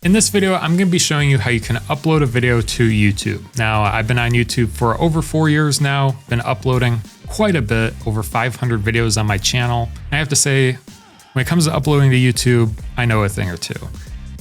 In this video, I'm going to be showing you how you can upload a video to YouTube. Now, I've been on YouTube for over 4 years now, been uploading quite a bit, over 500 videos on my channel. I have to say, when it comes to uploading to YouTube, I know a thing or two.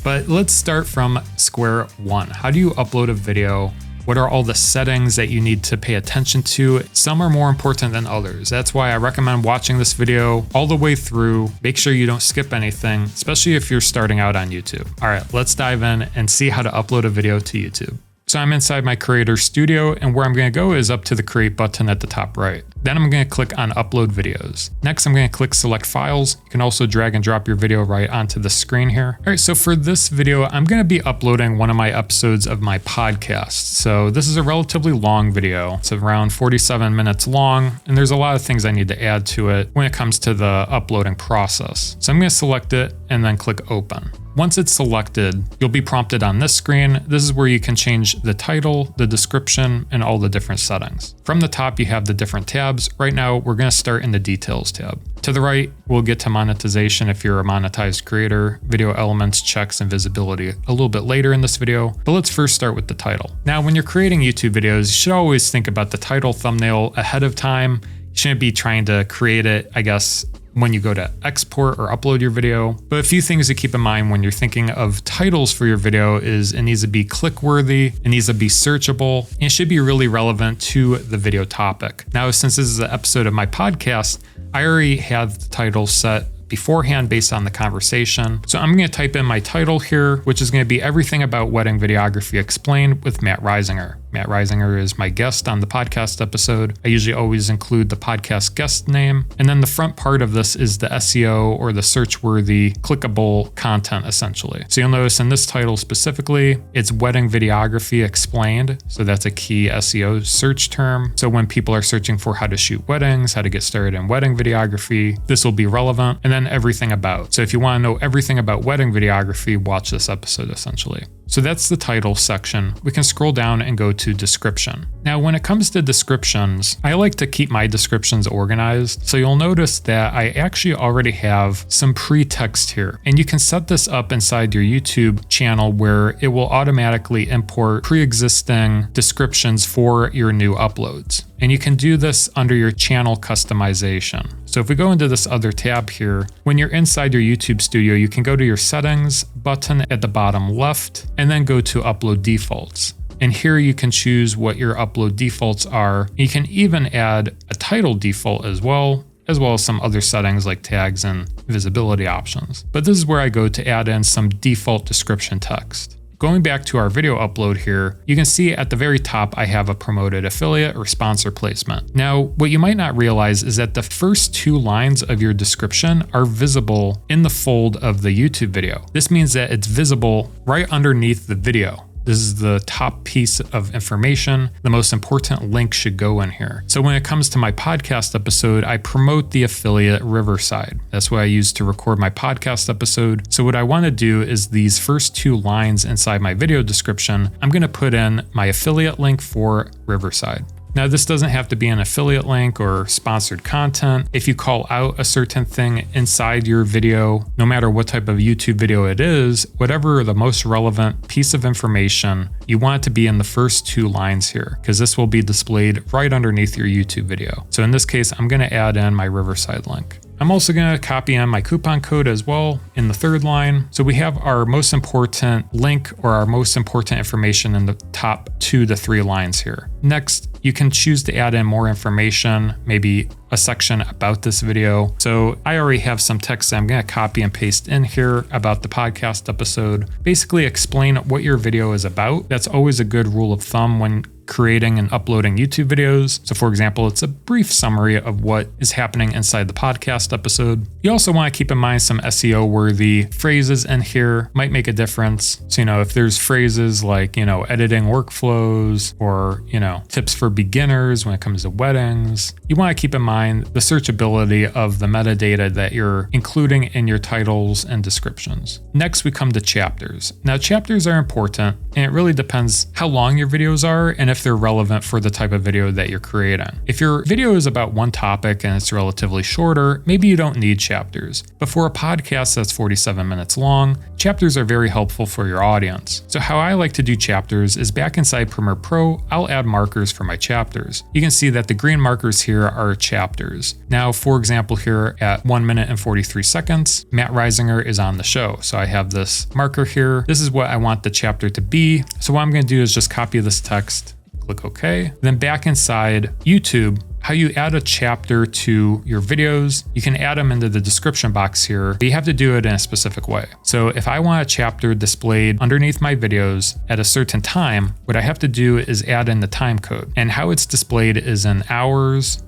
But let's start from square one. How do you upload a video? What are all the settings that you need to pay attention to? Some are more important than others. That's why I recommend watching this video all the way through. Make sure you don't skip anything, especially if you're starting out on YouTube. All right, let's dive in and see how to upload a video to YouTube. So I'm inside my creator studio, and where I'm going to go is up to the create button at the top right. Then I'm going to click on upload videos. Next, I'm going to click select files. You can also drag and drop your video right onto the screen here. All right, so for this video, I'm going to be uploading one of my episodes of my podcast. So this is a relatively long video. It's around 47 minutes long, and there's a lot of things I need to add to it when it comes to the uploading process. So I'm going to select it and then click open. Once it's selected, you'll be prompted on this screen. This is where you can change the title, the description, and all the different settings. From the top, you have the different tabs. Right now, we're going to start in the details tab. To the right, we'll get to monetization if you're a monetized creator, video elements, checks, and visibility a little bit later in this video. But let's first start with the title. Now, when you're creating YouTube videos, you should always think about the title thumbnail ahead of time. You shouldn't be trying to create it, I guess, when you go to export or upload your video. But a few things to keep in mind when you're thinking of titles for your video is it needs to be click-worthy, it needs to be searchable, and it should be really relevant to the video topic. Now, since this is an episode of my podcast, I already have the title set beforehand based on the conversation. So I'm going to type in my title here, which is going to be Everything About Wedding Videography Explained with Matt Reisinger. Matt Reisinger is my guest on the podcast episode. I usually always include the podcast guest name. And then the front part of this is the SEO or the search-worthy, clickable content, essentially. So you'll notice in this title specifically, it's Wedding Videography Explained. So that's a key SEO search term. So when people are searching for how to shoot weddings, how to get started in wedding videography, this will be relevant. And then everything about. So if you want to know everything about wedding videography, watch this episode, essentially. So that's the title section. We can scroll down and go to description. Now, when it comes to descriptions, I like to keep my descriptions organized. So you'll notice that I actually already have some pre-text here. And you can set this up inside your YouTube channel where it will automatically import pre-existing descriptions for your new uploads. And you can do this under your channel customization. So if we go into this other tab here, when you're inside your YouTube studio, you can go to your settings button at the bottom left and then go to upload defaults. And here you can choose what your upload defaults are. You can even add a title default as well as some other settings like tags and visibility options. But this is where I go to add in some default description text. Going back to our video upload here, you can see at the very top, I have a promoted affiliate or sponsor placement. Now, what you might not realize is that the first 2 lines of your description are visible in the fold of the YouTube video. This means that it's visible right underneath the video. This is the top piece of information. The most important link should go in here. So when it comes to my podcast episode, I promote the affiliate Riverside. That's what I use to record my podcast episode. So what I want to do is these first 2 lines inside my video description, I'm going to put in my affiliate link for Riverside. Now, this doesn't have to be an affiliate link or sponsored content. If you call out a certain thing inside your video, no matter what type of YouTube video it is, whatever the most relevant piece of information, you want it to be in the first 2 lines here, because this will be displayed right underneath your YouTube video. So in this case, I'm going to add in my Riverside link. I'm also going to copy in my coupon code as well in the 3rd line. So we have our most important link or our most important information in the top 2 to 3 lines here. Next, you can choose to add in more information, maybe a section about this video. So I already have some text that I'm going to copy and paste in here about the podcast episode. Basically explain what your video is about. That's always a good rule of thumb when creating and uploading YouTube videos. So for example, it's a brief summary of what is happening inside the podcast episode. You also want to keep in mind some SEO worthy phrases in here might make a difference. So, if there's phrases like, editing workflows or, tips for beginners when it comes to weddings, you want to keep in mind the searchability of the metadata that you're including in your titles and descriptions. Next, we come to chapters. Now, chapters are important, and it really depends how long your videos are and if they're relevant for the type of video that you're creating. If your video is about one topic and it's relatively shorter, maybe you don't need chapters. But for a podcast that's 47 minutes long, chapters are very helpful for your audience. So how I like to do chapters is back inside Premiere Pro, I'll add markers for my chapters. You can see that the green markers here are chapters. Now, for example, here at 1 minute and 43 seconds, Matt Risinger is on the show. So I have this marker here. This is what I want the chapter to be. So what I'm going to do is just copy this text, click OK. Then back inside YouTube, how you add a chapter to your videos, you can add them into the description box here, but you have to do it in a specific way. So if I want a chapter displayed underneath my videos at a certain time, what I have to do is add in the time code. And how it's displayed is in hours,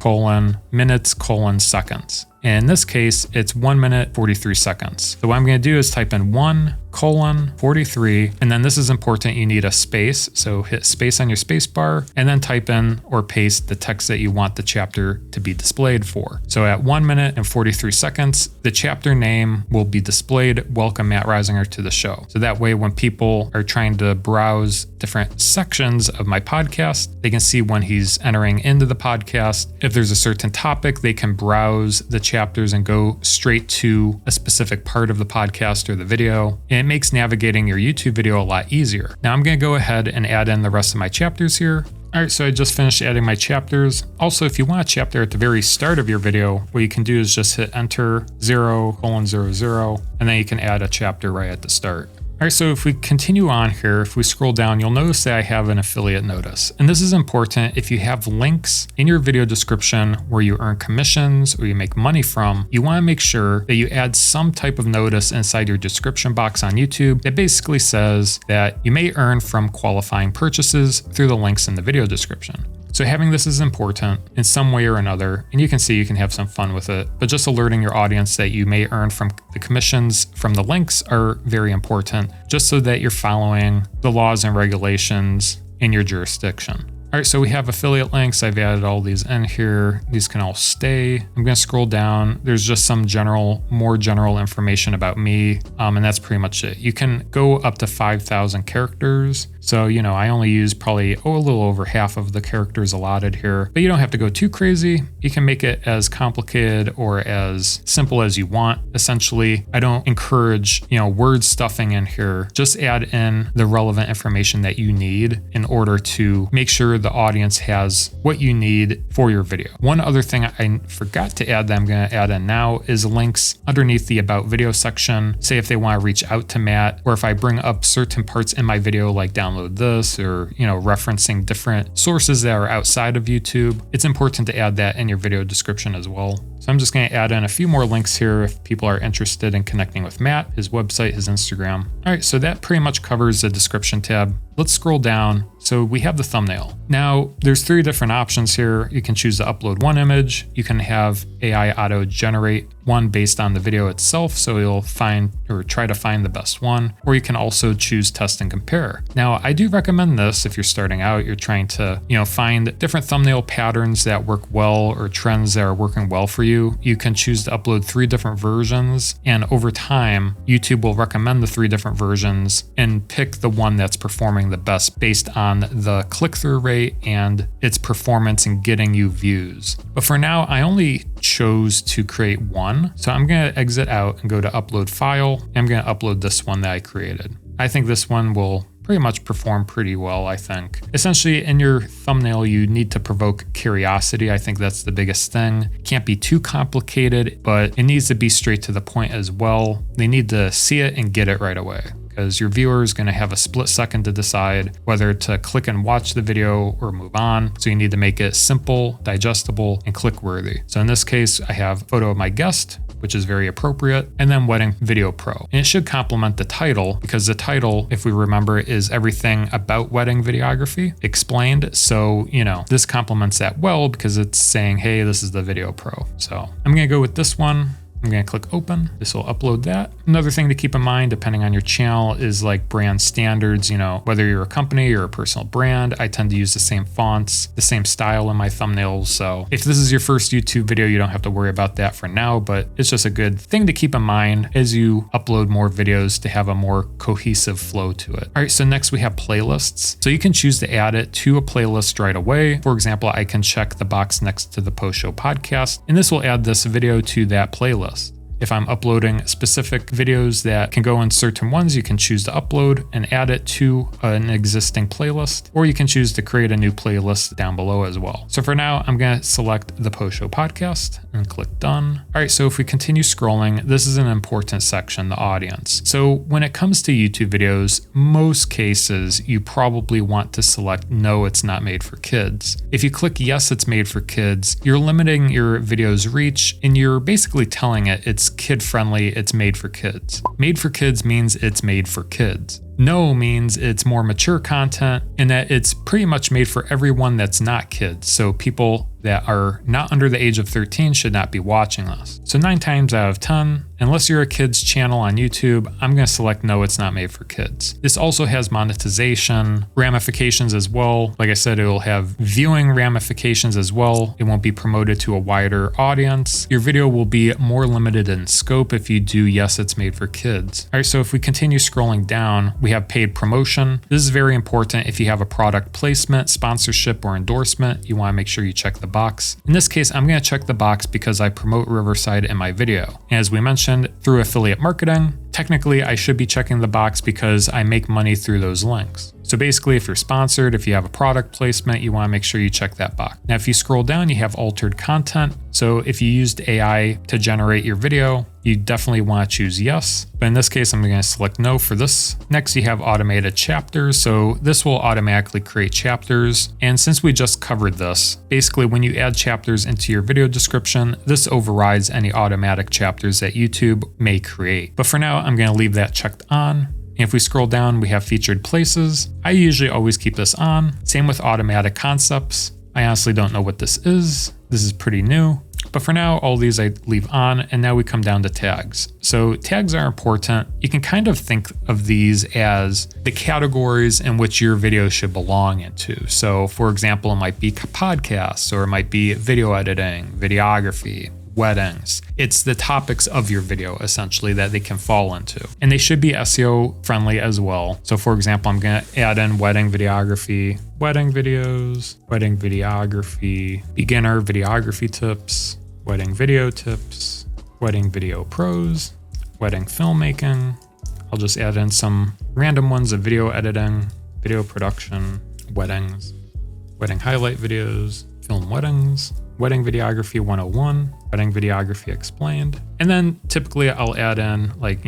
minutes, seconds. And in this case, it's 1 minute, 43 seconds. So what I'm going to do is type in 1:43, and then this is important, you need a space. So hit space on your space bar, and then type in or paste the text that you want the chapter to be displayed for. So at 1 minute and 43 seconds, the chapter name will be displayed, Welcome Matt Risinger to the show. So that way, when people are trying to browse different sections of my podcast, they can see when he's entering into the podcast. If there's a certain topic, they can browse the chapters and go straight to a specific part of the podcast or the video. And it makes navigating your YouTube video a lot easier. Now I'm going to go ahead and add in the rest of my chapters here. All right, so I just finished adding my chapters. Also, if you want a chapter at the very start of your video, what you can do is just hit enter 0:00, and then you can add a chapter right at the start. All right, so if we continue on here, if we scroll down, you'll notice that I have an affiliate notice. And this is important. If you have links in your video description where you earn commissions or you make money from, you want to make sure that you add some type of notice inside your description box on YouTube that basically says that you may earn from qualifying purchases through the links in the video description. So having this is important in some way or another, and you can see you can have some fun with it, but just alerting your audience that you may earn from the commissions from the links are very important, just so that you're following the laws and regulations in your jurisdiction. All right, so we have affiliate links. I've added all these in here. These can all stay. I'm going to scroll down. There's just some more general information about me, and that's pretty much it. You can go up to 5,000 characters. So, I only use probably a little over half of the characters allotted here, but you don't have to go too crazy. You can make it as complicated or as simple as you want. Essentially, I don't encourage, word stuffing in here. Just add in the relevant information that you need in order to make sure the audience has what you need for your video. One other thing I forgot to add that I'm going to add in now is links underneath the About Video section. Say if they want to reach out to Matt, or if I bring up certain parts in my video, like download this, or referencing different sources that are outside of YouTube, it's important to add that in your video description as well. So I'm just going to add in a few more links here if people are interested in connecting with Matt, his website, his Instagram. All right, so that pretty much covers the description tab. Let's scroll down. So we have the thumbnail. Now there's 3 different options here. You can choose to upload one image. You can have AI auto generate one based on the video itself. So you'll find or try to find the best one, or you can also choose test and compare. Now I do recommend this if you're starting out, you're trying to, find different thumbnail patterns that work well or trends that are working well for you. You can choose to upload 3 different versions, and over time, YouTube will recommend the 3 different versions and pick the one that's performing the best based on the click-through rate and its performance in getting you views. But for now, I only chose to create one. So I'm going to exit out and go to upload file. And I'm going to upload this one that I created. I think this one will pretty much perform pretty well, I think. Essentially, in your thumbnail, you need to provoke curiosity. I think that's the biggest thing. It can't be too complicated, but it needs to be straight to the point as well. They need to see it and get it right away, because your viewer is going to have a split second to decide whether to click and watch the video or move on. So you need to make it simple, digestible, and click worthy. So in this case, I have a photo of my guest, which is very appropriate, and then Wedding Video Pro. And it should complement the title, because the title, if we remember, is everything about wedding videography explained. So, this complements that well, because it's saying, hey, this is the Video Pro. So I'm going to go with this one. I'm going to click open. This will upload that. Another thing to keep in mind, depending on your channel, is like brand standards. You know, whether you're a company or a personal brand, I tend to use the same fonts, the same style in my thumbnails. So if this is your first YouTube video, you don't have to worry about that for now, but it's just a good thing to keep in mind as you upload more videos to have a more cohesive flow to it. All right, so next we have playlists. So you can choose to add it to a playlist right away. For example, I can check the box next to the post show podcast, and this will add this video to that playlist. If I'm uploading specific videos that can go in certain ones, you can choose to upload and add it to an existing playlist, or you can choose to create a new playlist down below as well. So for now, I'm going to select the post show podcast and click done. All right, so if we continue scrolling, this is an important section, the audience. So when it comes to YouTube videos, most cases you probably want to select no, it's not made for kids. If you click yes, it's made for kids, you're limiting your video's reach and you're basically telling it it's kid friendly, it's made for kids. Made for kids means it's made for kids. No means it's more mature content and that it's pretty much made for everyone that's not kids. So people that are not under the age of 13 should not be watching us. So 9 times out of 10, unless you're a kid's channel on YouTube, I'm going to select no, it's not made for kids. This also has monetization ramifications as well. Like I said, it will have viewing ramifications as well. It won't be promoted to a wider audience. Your video will be more limited in scope if you do yes, it's made for kids. All right, so if we continue scrolling down, we have paid promotion. This is very important. If you have a product placement, sponsorship, or endorsement, you want to make sure you check the box. In this case, I'm going to check the box because I promote Riverside in my video. As we mentioned, through affiliate marketing, technically I should be checking the box because I make money through those links. So basically, if you're sponsored, if you have a product placement, you want to make sure you check that box. Now, if you scroll down, you have altered content. So if you used AI to generate your video, you definitely want to choose yes. But in this case, I'm going to select no for this. Next, you have automated chapters. So this will automatically create chapters. And since we just covered this, basically when you add chapters into your video description, this overrides any automatic chapters that YouTube may create. But for now, I'm going to leave that checked on. If we scroll down, we have featured places. I usually always keep this on. Same with automatic concepts. I honestly don't know what this is. This is pretty new. But for now, all these I leave on, and now we come down to tags. So tags are important. You can kind of think of these as the categories in which your video should belong into. So for example, it might be podcasts, or it might be video editing, videography, weddings. It's the topics of your video essentially that they can fall into. And they should be SEO friendly as well. So for example, I'm going to add in wedding videography, wedding videos, wedding videography, beginner videography tips, wedding video tips, wedding video pros, wedding filmmaking. I'll just add in some random ones of video editing, video production, weddings, wedding highlight videos, film weddings, wedding videography 101, wedding videography explained. And then typically I'll add in like,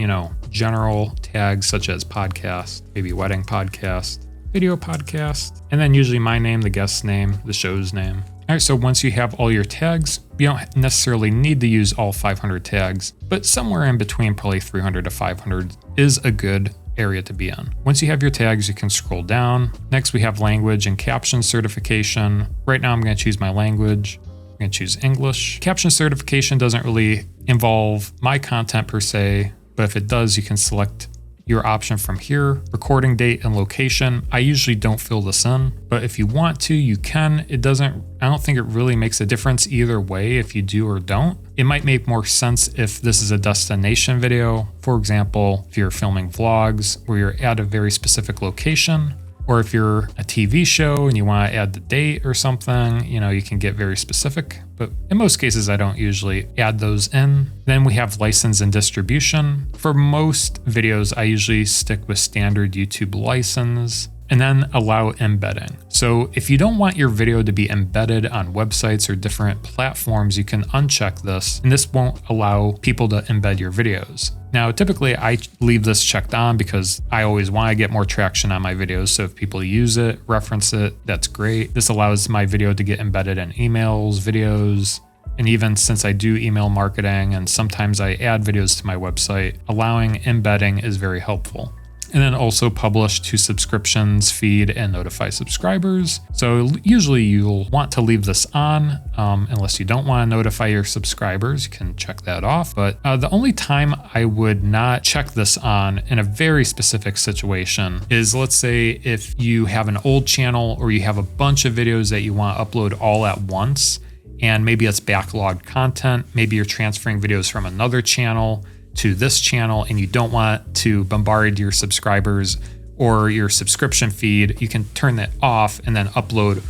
general tags such as podcast, maybe wedding podcast, video podcast, and then usually my name, the guest's name, the show's name. All right, so once you have all your tags, you don't necessarily need to use all 500 tags, but somewhere in between probably 300 to 500 is a good area to be in. Once you have your tags, you can scroll down. Next, we have language and caption certification. Right now, I'm going to choose my language. I'm going to choose English. Caption certification doesn't really involve my content per se, but if it does, you can select your option from here. Recording date and location. I usually don't fill this in, but if you want to, you can. I don't think it really makes a difference either way if you do or don't. It might make more sense if this is a destination video. For example, if you're filming vlogs where you're at a very specific location, or if you're a TV show and you want to add the date or something, you can get very specific. But in most cases, I don't usually add those in. Then we have license and distribution. For most videos, I usually stick with standard YouTube license. And then allow embedding. So if you don't want your video to be embedded on websites or different platforms, you can uncheck this, and this won't allow people to embed your videos. Now, typically I leave this checked on because I always want to get more traction on my videos. So if people use it, reference it, that's great. This allows my video to get embedded in emails, videos, and even since I do email marketing and sometimes I add videos to my website, allowing embedding is very helpful. And then also publish to subscriptions, feed, and notify subscribers. So usually you'll want to leave this on unless you don't want to notify your subscribers. You can check that off. But the only time I would not check this on in a very specific situation is, let's say if you have an old channel or you have a bunch of videos that you want to upload all at once, and maybe it's backlogged content. Maybe you're transferring videos from another channel to this channel and you don't want to bombard your subscribers or your subscription feed. You can turn that off and then upload,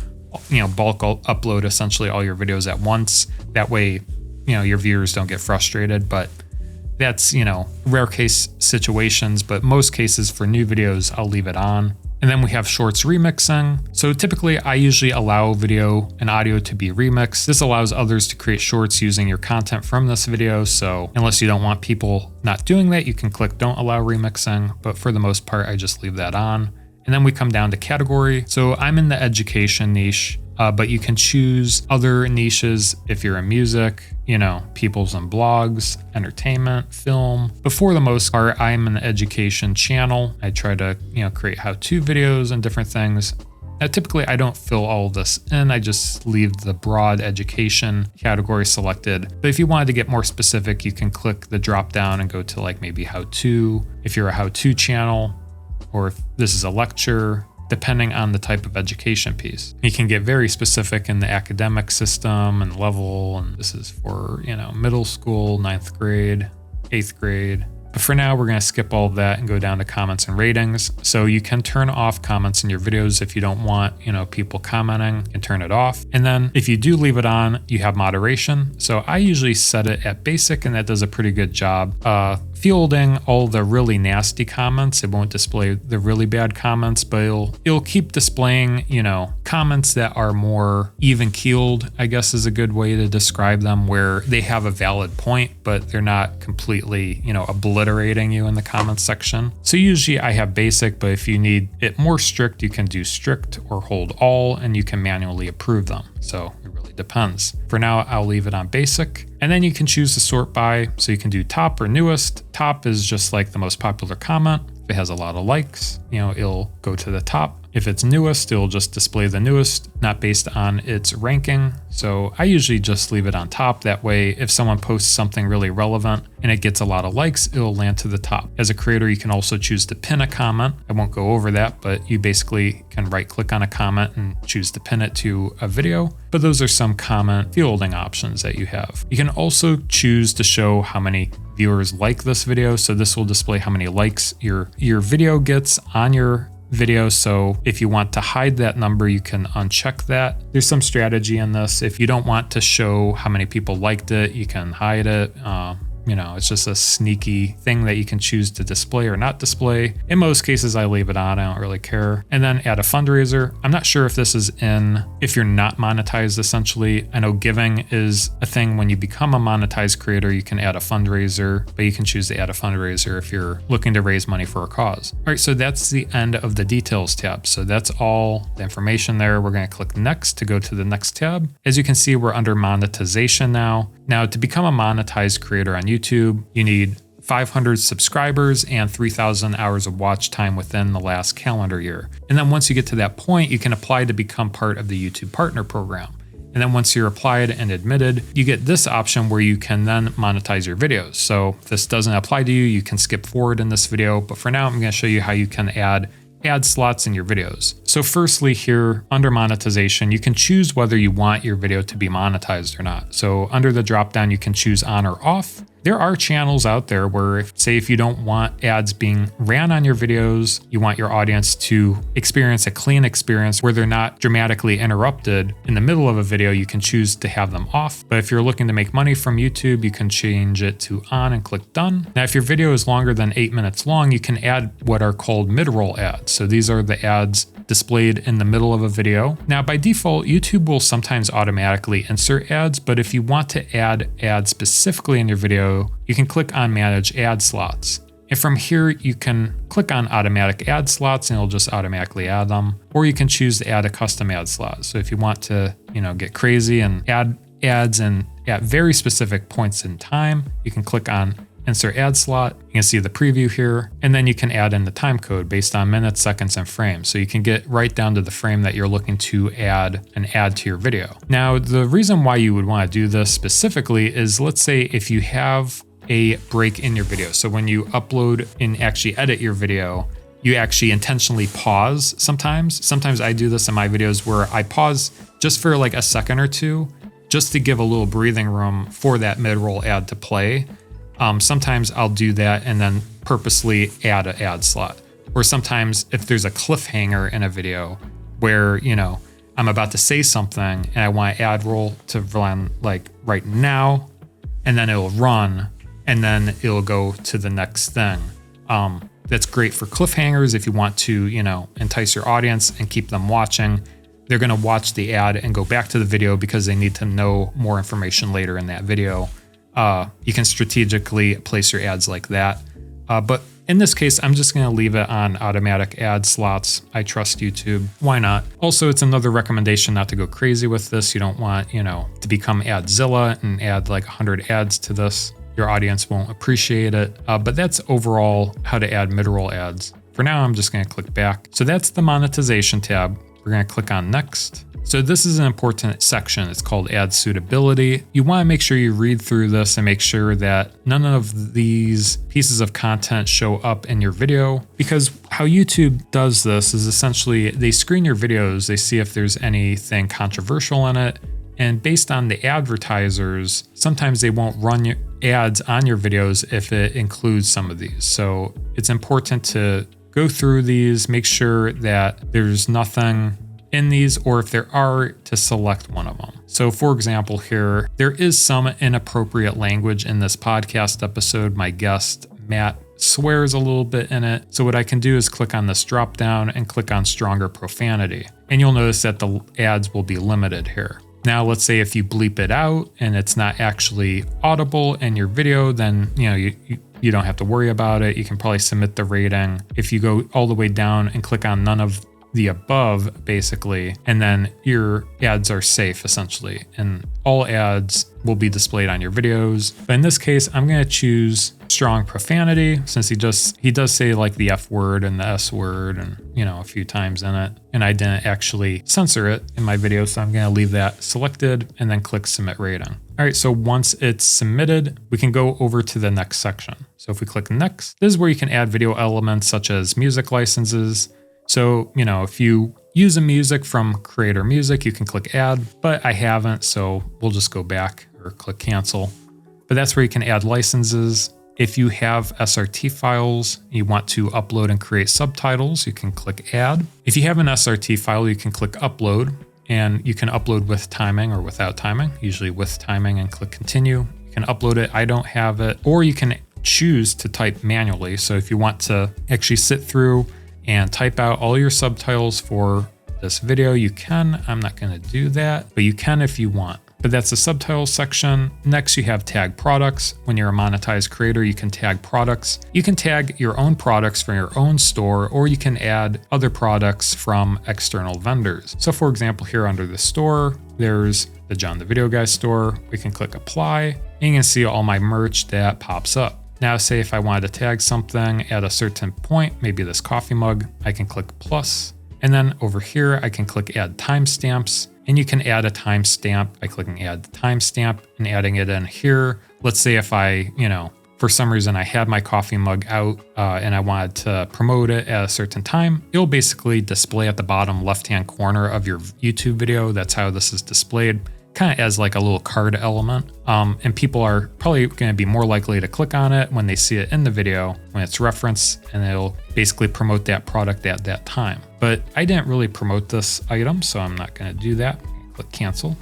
bulk upload essentially all your videos at once. That way, your viewers don't get frustrated. But that's, rare case situations, but most cases for new videos, I'll leave it on. And then we have shorts remixing. So typically I usually allow video and audio to be remixed. This allows others to create shorts using your content from this video. So unless you don't want people not doing that, you can click don't allow remixing. But for the most part, I just leave that on. And then we come down to category. So I'm in the education niche, but you can choose other niches if you're in music, people's and blogs, entertainment, film. But for the most part, I'm an education channel. I try to, create how-to videos and different things. Now, typically I don't fill all of this in. I just leave the broad education category selected. But if you wanted to get more specific, you can click the drop down and go to like maybe how-to, if you're a how-to channel, or if this is a lecture, depending on the type of education piece. You can get very specific in the academic system and level, and this is for, middle school, 9th grade, 8th grade. But for now, we're going to skip all of that and go down to comments and ratings. So you can turn off comments in your videos if you don't want, people commenting, and turn it off. And then if you do leave it on, you have moderation. So I usually set it at basic, and that does a pretty good job fielding all the really nasty comments. It won't display the really bad comments, but it'll keep displaying, comments that are more even keeled, I guess is a good way to describe them, where they have a valid point, but they're not completely, obliterating you in the comments section. So usually I have basic, but if you need it more strict, you can do strict or hold all, and you can manually approve them. So it really depends. For now, I'll leave it on basic. And then you can choose to sort by, so you can do top or newest. Top is just like the most popular comment. If it has a lot of likes, it'll go to the top. If it's newest, it'll just display the newest, not based on its ranking. So I usually just leave it on top. That way, if someone posts something really relevant and it gets a lot of likes, it'll land to the top. As a creator, you can also choose to pin a comment. I won't go over that, but you basically can right click on a comment and choose to pin it to a video. But those are some comment fielding options that you have. You can also choose to show how many viewers like this video. So this will display how many likes your video gets on your video. So if you want to hide that number, you can uncheck that. There's some strategy in this. If you don't want to show how many people liked it, you can hide it. It's just a sneaky thing that you can choose to display or not display. In most cases, I leave it on. I don't really care. And then add a fundraiser. I'm not sure if this is if you're not monetized, essentially. I know giving is a thing. When you become a monetized creator, you can add a fundraiser, but you can choose to add a fundraiser if you're looking to raise money for a cause. All right, so that's the end of the details tab. So that's all the information there. We're going to click next to go to the next tab. As you can see, we're under monetization now. Now, to become a monetized creator on YouTube, you need 500 subscribers and 3,000 hours of watch time within the last calendar year. And then once you get to that point, you can apply to become part of the YouTube Partner Program. And then once you're applied and admitted, you get this option where you can then monetize your videos. So if this doesn't apply to you, you can skip forward in this video. But for now, I'm going to show you how you can add ad slots in your videos. So firstly, here under monetization, you can choose whether you want your video to be monetized or not. So under the drop down, you can choose on or off. There are channels out there where, if you don't want ads being ran on your videos, you want your audience to experience a clean experience where they're not dramatically interrupted in the middle of a video, you can choose to have them off. But if you're looking to make money from YouTube, you can change it to on and click done. Now, if your video is longer than 8 minutes long, you can add what are called mid-roll ads. So these are the ads displayed in the middle of a video. Now, by default, YouTube will sometimes automatically insert ads, but if you want to add ads specifically in your video, you can click on Manage Ad Slots. And from here, you can click on Automatic Ad Slots and it'll just automatically add them. Or you can choose to add a custom ad slot. So if you want to, get crazy and add ads and at very specific points in time, you can click on insert ad slot. You can see the preview here, and then you can add in the time code based on minutes, seconds, and frames. So you can get right down to the frame that you're looking to add an ad to your video. Now, the reason why you would want to do this specifically is, let's say if you have a break in your video. So when you upload and actually edit your video, you actually intentionally pause sometimes. Sometimes I do this in my videos where I pause just for like a second or two, just to give a little breathing room for that mid-roll ad to play. Sometimes I'll do that and then purposely add an ad slot. Or sometimes if there's a cliffhanger in a video where, you know, I'm about to say something and I want ad roll to run like right now, and then it'll run, and then it'll go to the next thing. That's great for cliffhangers if you want to, you know, entice your audience and keep them watching. They're going to watch the ad and go back to the video because they need to know more information later in that video. You can strategically place your ads like that. But in this case, I'm just going to leave it on automatic ad slots. I trust YouTube. Why not? Also, it's another recommendation not to go crazy with this. You don't want, you know, to become Adzilla and add like 100 ads to this. Your audience won't appreciate it. But that's overall how to add mid-roll ads. For now, I'm just going to click back. So that's the monetization tab. We're going to click on next. So this is an important section. It's called Ad Suitability. You want to make sure you read through this and make sure that none of these pieces of content show up in your video, because how YouTube does this is essentially they screen your videos, they see if there's anything controversial in it, and based on the advertisers, sometimes they won't run your ads on your videos if it includes some of these. So it's important to go through these, make sure that there's nothing in these, or if there are, to select one of them. So for example here, there is some inappropriate language in this podcast episode. My guest, Matt, swears a little bit in it. So what I can do is click on this drop down and click on stronger profanity. And you'll notice that the ads will be limited here. Now, let's say if you bleep it out and it's not actually audible in your video, then you don't have to worry about it. You can probably submit the rating. If you go all the way down and click on none of the above, basically, and then your ads are safe essentially, and all ads will be displayed on your videos. But in this case, I'm going to choose strong profanity, since he does say like the F word and the S word and, you know, a few times in it, and I didn't actually censor it in my video, so I'm going to leave that selected and then click submit rating. All right, so once it's submitted, we can go over to the next section. So if we click next, this is where you can add video elements such as music licenses. So, you know, if you use a music from Creator Music, you can click add, but I haven't, so we'll just go back or click cancel. But that's where you can add licenses. If you have SRT files you want to upload and create subtitles, you can click add. If you have an SRT file, you can click upload, and you can upload with timing or without timing, usually with timing, and click continue. You can upload it, I don't have it, or you can choose to type manually. So if you want to actually sit through and type out all your subtitles for this video, you can. I'm not going to do that, but you can if you want. But that's the subtitles section. Next, you have tag products. When you're a monetized creator, you can tag products. You can tag your own products from your own store, or you can add other products from external vendors. So for example, here under the store, there's the John the Video Guy store. We can click apply, and you can see all my merch that pops up. Now, say if I wanted to tag something at a certain point, maybe this coffee mug, I can click plus. And then over here, I can click add timestamps, and you can add a timestamp by clicking add timestamp and adding it in here. Let's say if I, for some reason I had my coffee mug out and I wanted to promote it at a certain time, it'll basically display at the bottom left-hand corner of your YouTube video. That's how this is displayed, kind of as like a little card element. And people are probably going to be more likely to click on it when they see it in the video, when it's referenced, and it'll basically promote that product at that time. But I didn't really promote this item, so I'm not going to do that. Click cancel.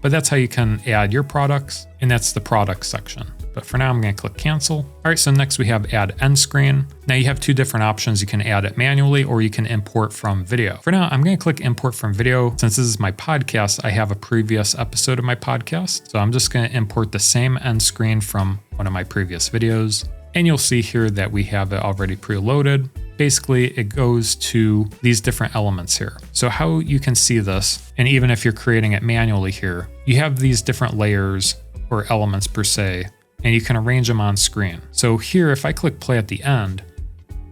But that's how you can add your products, and that's the product section. But for now, I'm going to click cancel. All right, so next we have add end screen. Now you have two different options. You can add it manually, or you can import from video. For now, I'm going to click import from video. Since this is my podcast, I have a previous episode of my podcast. So I'm just going to import the same end screen from one of my previous videos. And you'll see here that we have it already preloaded. Basically, it goes to these different elements here. So how you can see this, and even if you're creating it manually here, you have these different layers or elements per se. and you can arrange them on screen. So here, if I click play at the end,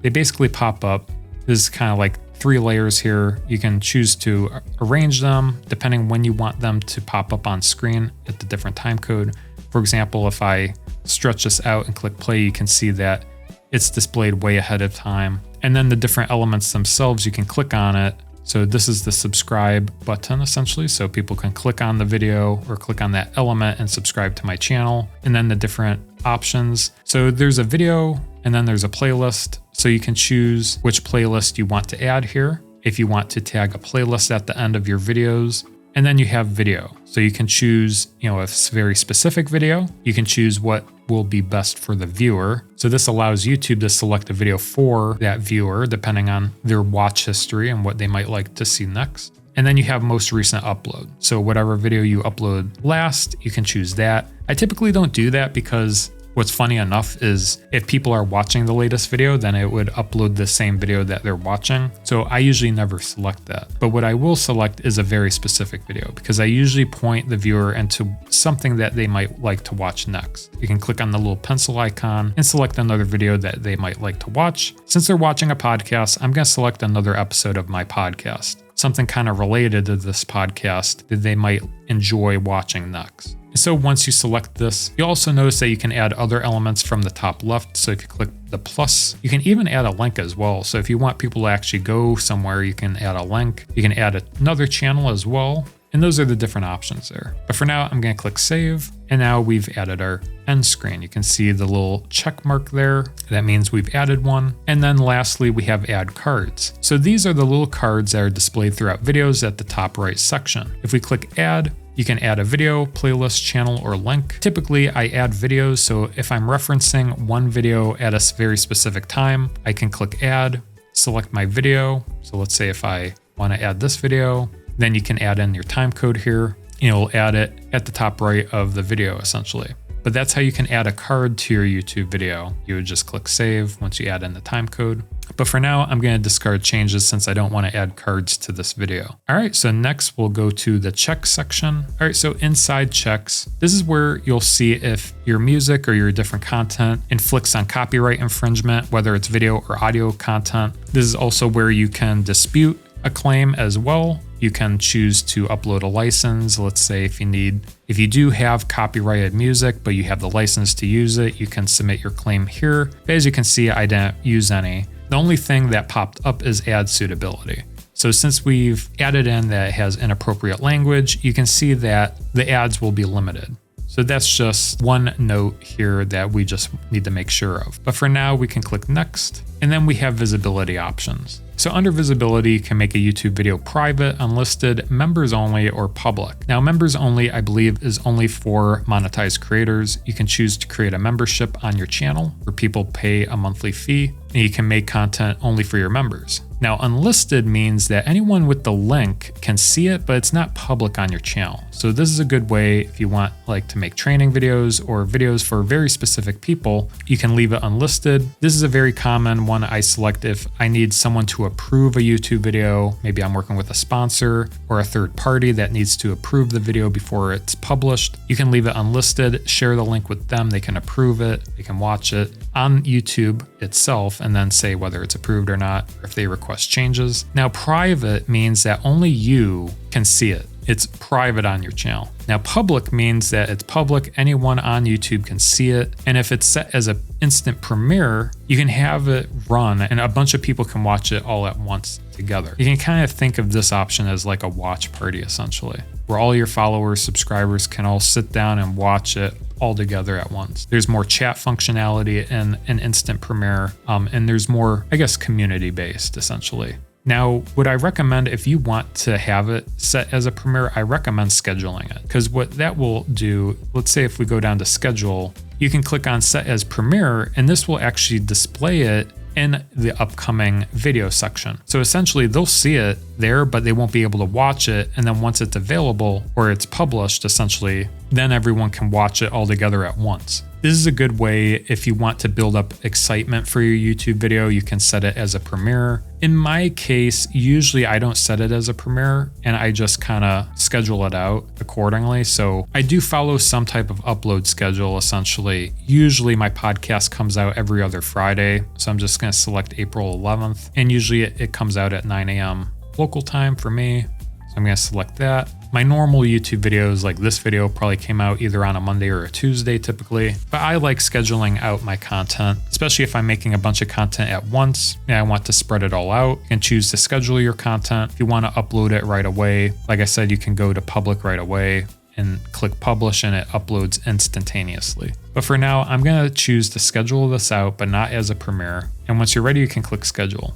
they basically pop up. This is kind of like 3 layers here. You can choose to arrange them depending when you want them to pop up on screen at the different time code. For example, if I stretch this out and click play, you can see that it's displayed way ahead of time. And then the different elements themselves, you can click on it. So this is the subscribe button essentially. So people can click on the video or click on that element and subscribe to my channel. And then the different options. So there's a video and then there's a playlist. So you can choose which playlist you want to add here. If you want to tag a playlist at the end of your videos. And then you have video. So you can choose, if it's a very specific video, you can choose what will be best for the viewer. So this allows YouTube to select a video for that viewer, depending on their watch history and what they might like to see next. And then you have most recent upload. So whatever video you upload last, you can choose that. I typically don't do that because what's funny enough is if people are watching the latest video, then it would upload the same video that they're watching. So I usually never select that. But what I will select is a very specific video because I usually point the viewer into something that they might like to watch next. You can click on the little pencil icon and select another video that they might like to watch. Since they're watching a podcast, I'm going to select another episode of my podcast, something kind of related to this podcast that they might enjoy watching next. So once you select this, you'll also notice that you can add other elements from the top left. So if you click the plus, you can even add a link as well. So if you want people to actually go somewhere, you can add a link. You can add another channel as well. And those are the different options there. But for now, I'm going to click save. And now we've added our end screen. You can see the little check mark there. That means we've added one. And then lastly, we have add cards. So these are the little cards that are displayed throughout videos at the top right section. If we click add, you can add a video, playlist, channel, or link. Typically, I add videos, so if I'm referencing one video at a very specific time, I can click add, select my video. So let's say if I want to add this video, then you can add in your time code here. It'll add it at the top right of the video, essentially. But that's how you can add a card to your YouTube video. You would just click save once you add in the time code. But for now, I'm going to discard changes since I don't want to add cards to this video. All right, so next we'll go to the checks section. All right, so inside checks, this is where you'll see if your music or your different content inflicts on copyright infringement, whether it's video or audio content. This is also where you can dispute a claim as well. You can choose to upload a license. Let's say if you do have copyrighted music, but you have the license to use it, you can submit your claim here. But as you can see, I didn't use any. The only thing that popped up is add suitability. So since we've added in that it has inappropriate language, you can see that the ads will be limited. So that's just one note here that we just need to make sure of. But for now, we can click next, and then we have visibility options. So under visibility, you can make a YouTube video private, unlisted, members only, or public. Now members only, I believe, is only for monetized creators. You can choose to create a membership on your channel where people pay a monthly fee, and you can make content only for your members. Now unlisted means that anyone with the link can see it, but it's not public on your channel. So this is a good way if you want to make training videos or videos for very specific people, you can leave it unlisted. This is a very common one I select if I need someone to approve a YouTube video. Maybe I'm working with a sponsor or a third party that needs to approve the video before it's published. You can leave it unlisted, share the link with them. They can approve it. They can watch it on YouTube itself and then say whether it's approved or not, or if they request changes. Now, private means that only you can see it. It's private on your channel. Now, public means that it's public. Anyone on YouTube can see it. And if it's set as an instant premiere, you can have it run and a bunch of people can watch it all at once together. You can kind of think of this option as like a watch party, essentially, where all your followers, subscribers can all sit down and watch it all together at once. There's more chat functionality in an instant premiere, and there's more, I guess, community based, essentially. Now, would I recommend if you want to have it set as a premiere, I recommend scheduling it, because what that will do, let's say if we go down to schedule, you can click on set as premiere, and this will actually display it in the upcoming video section. So essentially they'll see it there, but they won't be able to watch it. And then once it's available or it's published, essentially, then everyone can watch it all together at once. This is a good way if you want to build up excitement for your YouTube video. You can set it as a premiere. In my case, usually I don't set it as a premiere and I just kind of schedule it out accordingly. So I do follow some type of upload schedule essentially. Usually my podcast comes out every other Friday. So I'm just going to select April 11th and usually it comes out at 9 a.m. local time for me. So I'm going to select that. My normal YouTube videos like this video probably came out either on a Monday or a Tuesday typically, but I like scheduling out my content, especially if I'm making a bunch of content at once and I want to spread it all out. You can choose to schedule your content. If you want to upload it right away, like I said, you can go to public right away and click publish and it uploads instantaneously. But for now, I'm going to choose to schedule this out, but not as a premiere. And once you're ready, you can click schedule.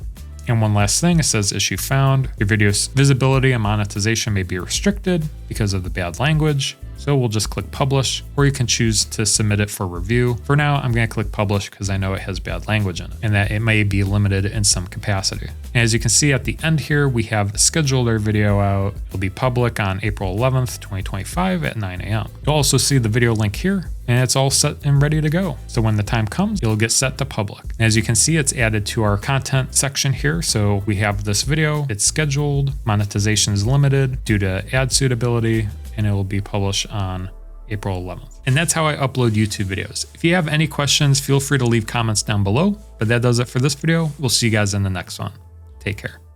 And one last thing, it says issue found. Your video's visibility and monetization may be restricted because of the bad language. So we'll just click publish, or you can choose to submit it for review. For now, I'm going to click publish because I know it has bad language in it and that it may be limited in some capacity. And as you can see at the end here, we have scheduled our video out. It'll be public on April 11th, 2025 at 9 a.m. You'll also see the video link here and it's all set and ready to go. So when the time comes, it'll get set to public. And as you can see, it's added to our content section here. So we have this video, it's scheduled, monetization is limited due to ad suitability, and it will be published on April 11th. And that's how I upload YouTube videos. If you have any questions, feel free to leave comments down below. But that does it for this video. We'll see you guys in the next one. Take care.